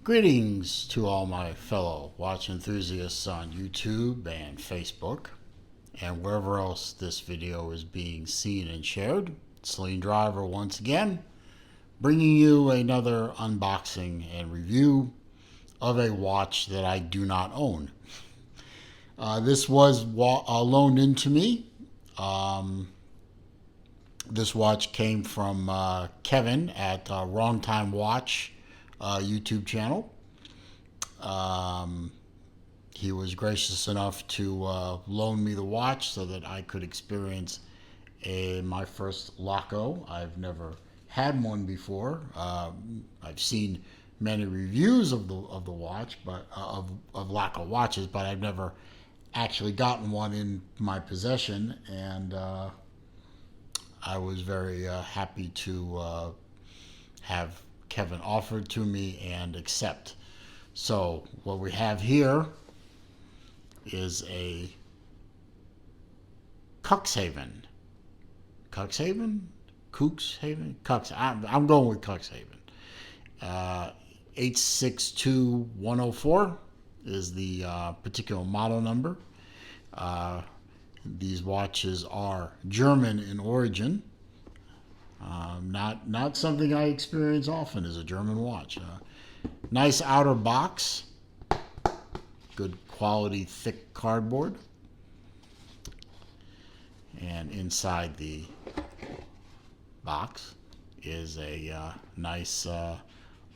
Greetings to all my fellow watch enthusiasts on YouTube and Facebook and wherever else this video is being seen and shared. It's Lean Driver once again, bringing you another unboxing and review of a watch that I do not own. This was loaned into me. This watch came from Kevin at Wrong Time Watch YouTube channel. He was gracious enough to loan me the watch so that I could experience my first Laco. I've never had one before. I've seen many reviews of the watch, but of Laco watches, but I've never actually gotten one in my possession, and I was very happy to have Kevin offered to me and accept. So what we have here is a Cuxhaven. I'm going with Cuxhaven. 862104 is the particular model number. These watches are German in origin. Not something I experience often is a German watch. Nice outer box, good quality thick cardboard, and inside the box is a nice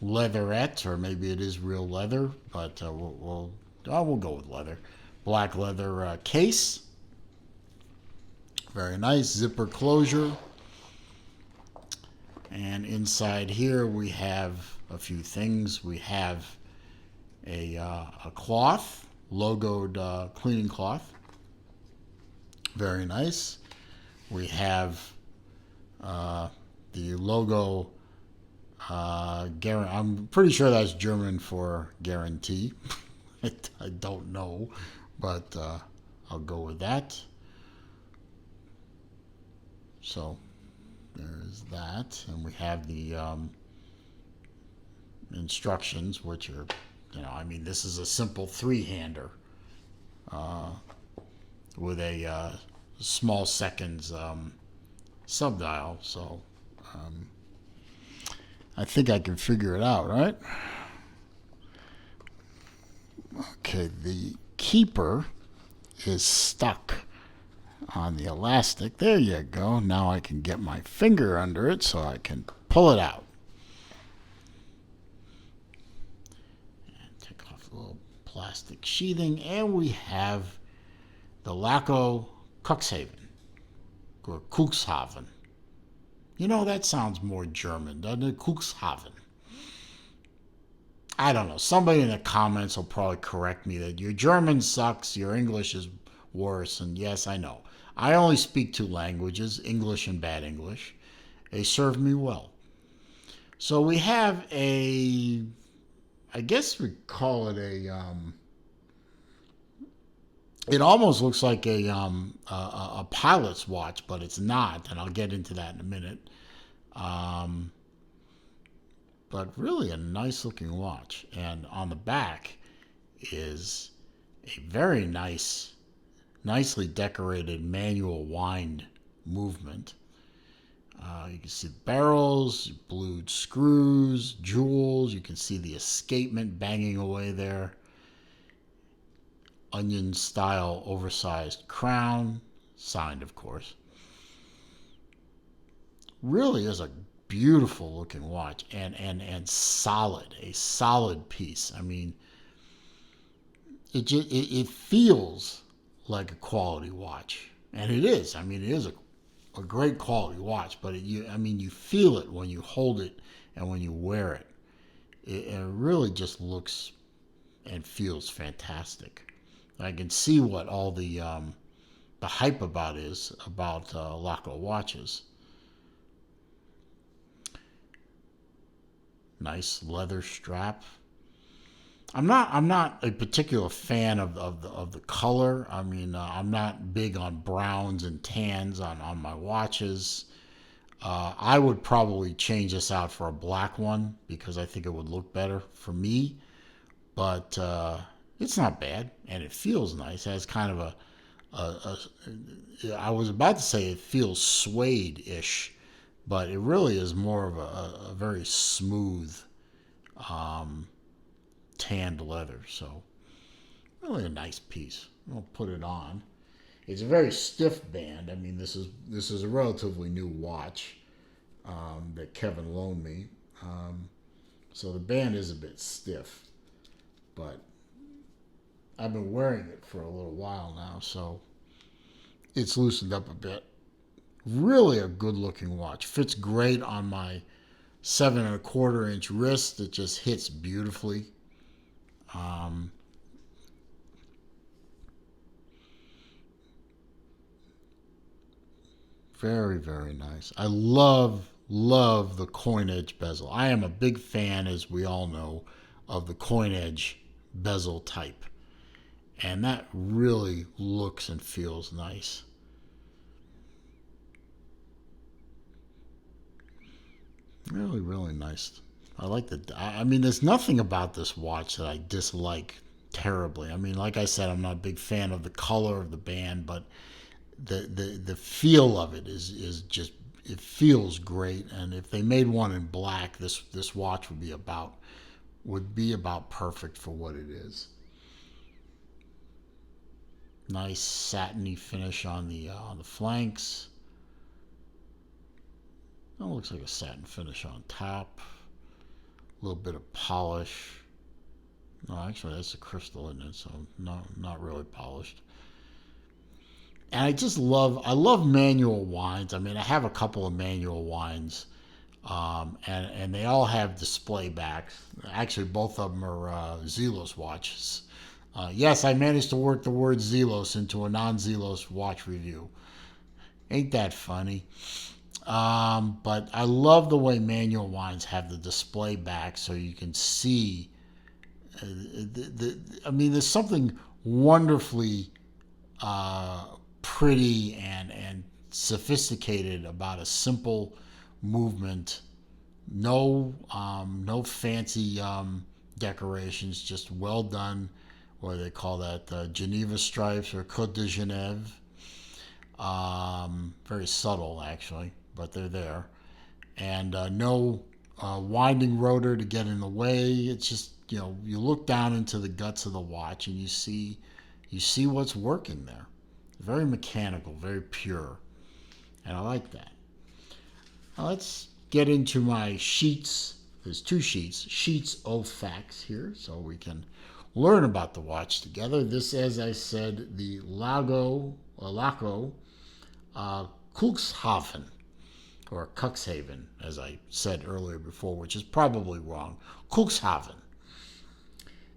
leatherette, or maybe it is real leather, but we'll go with leather. Black leather case, very nice zipper closure. And inside here we have a few things. We have a cloth, logoed cleaning cloth. Very nice. We have the logo, I'm pretty sure that's German for guarantee. I don't know, but I'll go with that. So there's that, and we have the instructions, which are, this is a simple three-hander with a small seconds subdial, so I think I can figure it out, right? Okay, the keeper is stuck on the elastic. There you go. Now I can get my finger under it so I can pull it out. And take off the little plastic sheathing, and we have the Laco Cuxhaven, or Cuxhaven. That sounds more German, doesn't it? Cuxhaven. I don't know. Somebody in the comments will probably correct me that your German sucks, your English is worse, and yes, I know. I only speak two languages, English and bad English. They serve me well. So we have I guess we call it it almost looks like a pilot's watch, but it's not, and I'll get into that in a minute. But really a nice looking watch. And on the back is a very nicely decorated manual wind movement. You can see the barrels, blued screws, jewels. You can see the escapement banging away there. Onion style oversized crown, signed of course. Really is a beautiful looking watch, and solid, a solid piece. It feels like a quality watch, and it is. It is a great quality watch, but you feel it when you hold it and when you wear it. It really just looks and feels fantastic. I can see what all the hype about Laco watches. Nice leather strap. I'm not a particular fan of the color. I'm not big on browns and tans on my watches. I would probably change this out for a black one because I think it would look better for me. But it's not bad, and it feels nice. It has kind of I was about to say it feels suede-ish, but it really is more of a very smooth tanned leather. So really a nice piece. I'll put it on. It's a very stiff band. I mean, this is a relatively new watch that Kevin loaned me. So the band is a bit stiff, but I've been wearing it for a little while now, so it's loosened up a bit. Really a good looking watch. Fits great on my 7.25-inch wrist. It just hits beautifully. Very, very nice. I love the coin edge bezel. I am a big fan, as we all know, of the coin edge bezel type. And that really looks and feels nice. Really, really nice. I like the. I mean, there's nothing about this watch that I dislike terribly. I mean, like I said, I'm not a big fan of the color of the band, but the feel of it is just, it feels great. And if they made one in black, this watch would be about perfect for what it is. Nice satiny finish on the flanks. That looks like a satin finish on top. A little bit of polish. No, actually, that's a crystal in it, so not really polished. And I love manual wines. I mean, I have a couple of manual wines, and they all have display backs. Actually, both of them are Zelos watches. Yes, I managed to work the word Zelos into a non-Zelos watch review. Ain't that funny? But I love the way manual wines have the display back so you can see. I mean, there's something wonderfully pretty and sophisticated about a simple movement. No fancy decorations, just well done. What do they call that? Geneva stripes or Côte de Genève. Very subtle, actually, but they're there. And no winding rotor to get in the way. It's just, you look down into the guts of the watch and you see what's working there. Very mechanical, very pure, and I like that. Now let's get into my sheets. There's two sheets of facts here, so we can learn about the watch together. This, as I said, the Laco Cuxhaven, or Cuxhaven, as I said earlier before, which is probably wrong. Cuxhaven.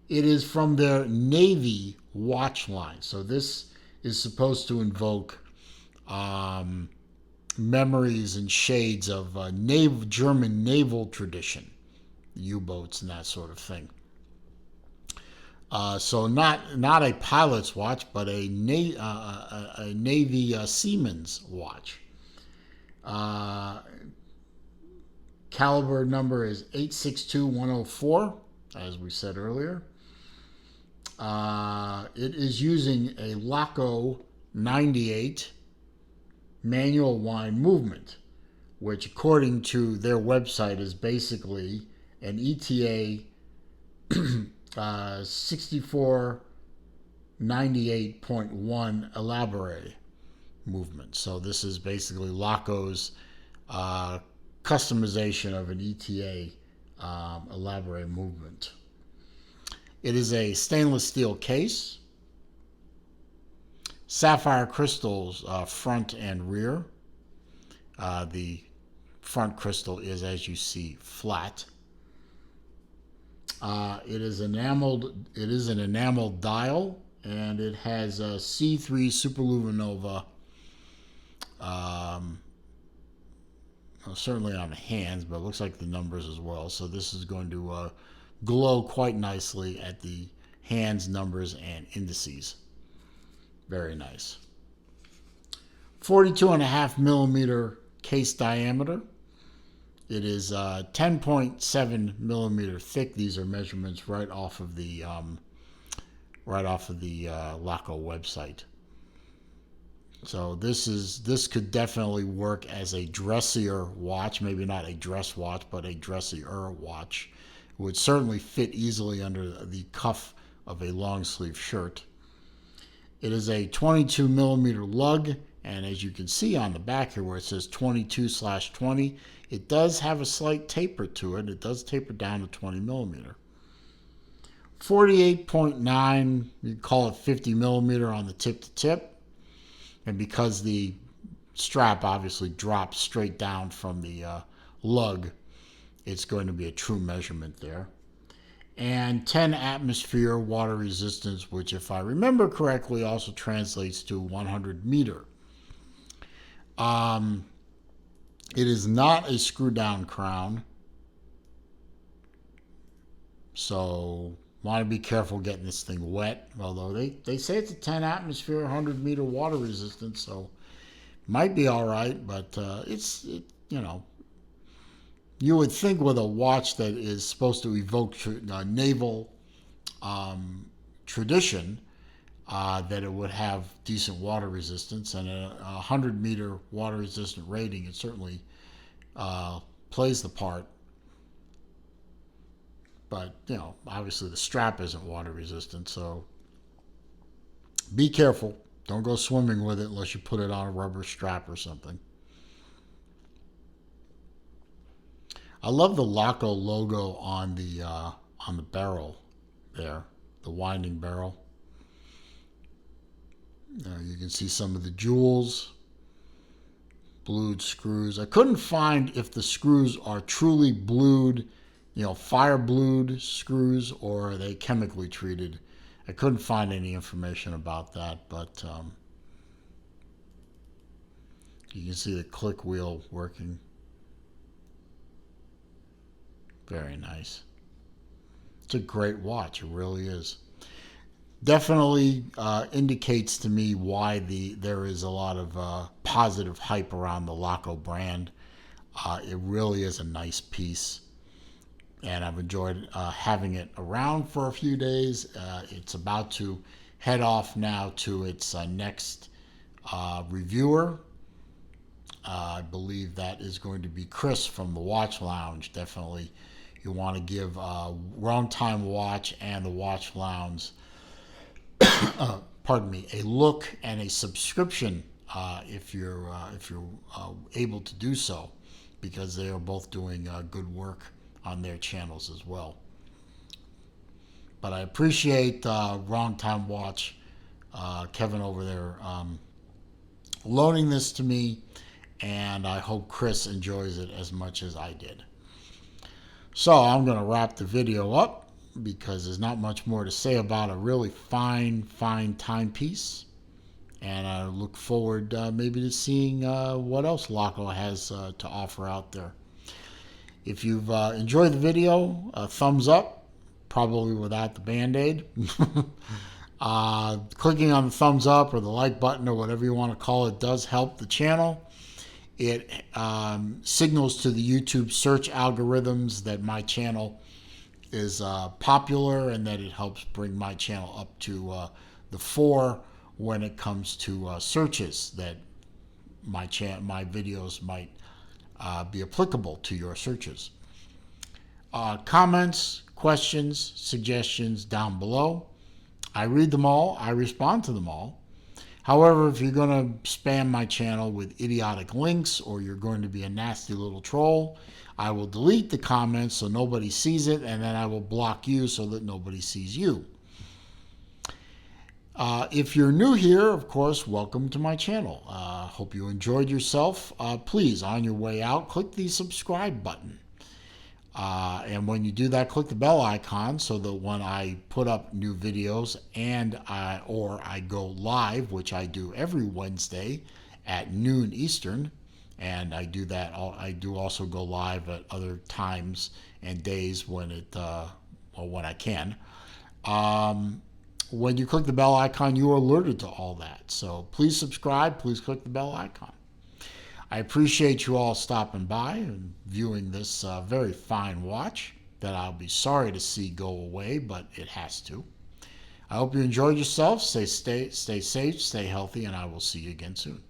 It is from their Navy watch line. So this is supposed to invoke memories and shades of German naval tradition, U-boats and that sort of thing. So not a pilot's watch, but a Navy seaman's watch. Caliber number is 862104, as we said earlier. It is using a Laco 98 manual wind movement, which according to their website is basically an ETA 6498.1 elaborate movement. So this is basically Laco's customization of an ETA elaborate movement. It is a stainless steel case, sapphire crystals front and rear. The front crystal is, as you see, flat. It is enameled. It is an enameled dial, and it has a C3 Superluminova. Certainly on the hands, but it looks like the numbers as well. So this is going to glow quite nicely at the hands, numbers, and indices. Very nice. 42.5 millimeter case diameter. It is 10.7 millimeter thick. These are measurements right off of the Laco website. So this could definitely work as a dressier watch, maybe not a dress watch, but a dressier watch. It would certainly fit easily under the cuff of a long sleeve shirt. It is a 22 millimeter lug, and as you can see on the back here where it says 22/20, it does have a slight taper to it. It does taper down to 20 millimeter. 48.9, you call it 50 millimeter on the tip to tip. And because the strap obviously drops straight down from the lug, it's going to be a true measurement there. And 10 atmosphere water resistance, which if I remember correctly also translates to 100 meter. It is not a screw down crown, so want to be careful getting this thing wet, although they say it's a 10 atmosphere 100 meter water resistance, so might be all right, but you would think with a watch that is supposed to evoke naval tradition that it would have decent water resistance, and a 100 meter water resistant rating, it certainly plays the part. But, obviously the strap isn't water resistant, so be careful. Don't go swimming with it unless you put it on a rubber strap or something. I love the Laco logo on the barrel there, the winding barrel. You can see some of the jewels, blued screws. I couldn't find if the screws are truly blued, fire blued screws, or are they chemically treated. I couldn't find any information about that, but you can see the click wheel working. Very nice. It's a great watch. It really is. Definitely indicates to me why there is a lot of positive hype around the Laco brand. It really is a nice piece, and I've enjoyed having it around for a few days. It's about to head off now to its next reviewer. I believe that is going to be Chris from the Watch Lounge. Definitely, you want to give Wrong Time Watch and the Watch Lounge, a look and a subscription if you're able to do so, because they are both doing good work on their channels as well. But I appreciate Wrong Time Watch, Kevin over there, loaning this to me, and I hope Chris enjoys it as much as I did. So I'm going to wrap the video up, because there's not much more to say about a really fine timepiece. And I look forward maybe to seeing what else Laco has to offer out there. If you've enjoyed the video, a thumbs up, probably without the Band-Aid. Clicking on the thumbs up or the like button or whatever you want to call it does help the channel. It signals to the YouTube search algorithms that my channel is popular, and that it helps bring my channel up to the fore when it comes to searches, that my videos might be applicable to your searches. Comments, questions, suggestions down below. I read them all. I respond to them all. However, if you're going to spam my channel with idiotic links, or you're going to be a nasty little troll, I will delete the comments so nobody sees it, and then I will block you so that nobody sees you. If you're new here, of course, welcome to my channel. Hope you enjoyed yourself. Please, on your way out, click the subscribe button. And when you do that, click the bell icon so that when I put up new videos or I go live, which I do every Wednesday at noon Eastern, and I do that. I do also go live at other times and days when when I can. When you click the bell icon, you are alerted to all that. So please subscribe. Please click the bell icon. I appreciate you all stopping by and viewing this very fine watch that I'll be sorry to see go away, but it has to. I hope you enjoyed yourself. Stay safe, stay healthy, and I will see you again soon.